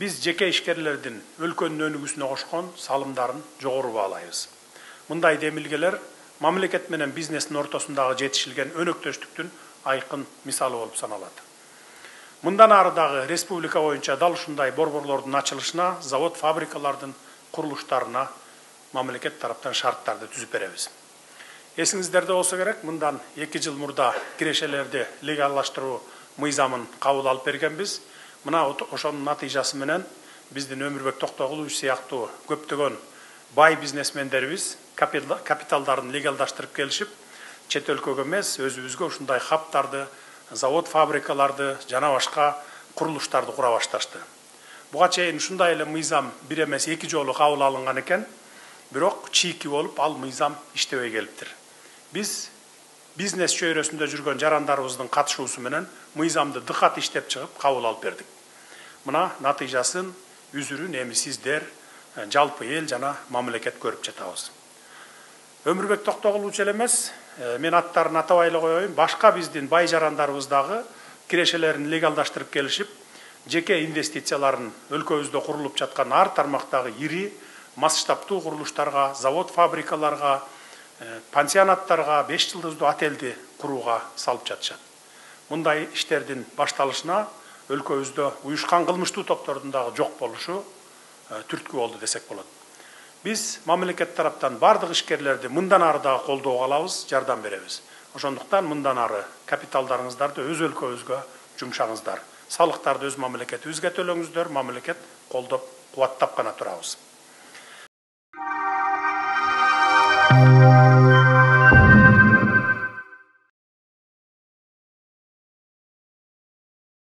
Biz жеке ишкерлердин өлкөнүн өнүгүүсүнө кошкон салымдарын жогору баалайбыз. Мындай демилгелер мамлекет менен бизнестин ортосундагы жетишилген өнөктөштүктүн айкын мисалы болуп саналат. Мындан ары дагы республика боюнча дал ушундай борборлордун ачылышына, завод фабрикалардын курулуштарына мамлекет тараптан шарттарды түзүп беребиз. Эсиңиздерде болсо керек, мындан 2 жыл мурда кирешелерди легалдаштыруу мыйзамын кабыл алып бергенбиз. Мына ошонун натыйжасы менен биздин Өмүрбек Токтогулович сыяктуу көптөгөн бай бизнесмендерибиз капиталдарын легалдаштырып келишип, чет өлкөгө эмес, өзүбүзгө ушундай хабтарды, завод фабрикаларды жана башка курулуштарды кура башташты. Буга чейин ушундай эле мыйзам 1 эмес 2 жолу кабыл алынган экен, бирок чийки болуп ал мыйзам иштебей келиптир. Биз бизнес чөйрөсүндө жүргөн жарандарыбыздын катышуусу менен мыйзамды дыкат иштеп чыгып кабыл алып бердик. Мына натыйжасын үзүрүн эми сиздер, жалпы эл жана мамлекет көрүп жатабыз. Өмүрбек Токтогулович эле эмес, мен аттарын атабай эле коеюн, башка биздин бай жарандарыбыз дагы кирешелерин легалдаштырып келишип, жеке инвестицияларын өлкөбүздө курулуп жаткан ар тармактагы ири масштабтуу курулуштарга, завод фабрикаларга, пансионаттарга, 5 жылдыздуу отелди курууга салып жатышат. Мындай иштердин башталышына өлкөбүздө уюшкан кылмыштуу топтордун дагы жок болушу түрткү болду десек болот. Биз мамлекет тараптан бардык ишкерлерди мындан ары дагы колдоого алабыз, жардам беребиз. Ошондуктан мындан ары капиталдарыңыздарды өз өлкөбүзгө жумшаңыздар. Салыктарды өз мамлекетибизге төлөңүздөр, мамлекет колдоп, кубаттап гана турабыз.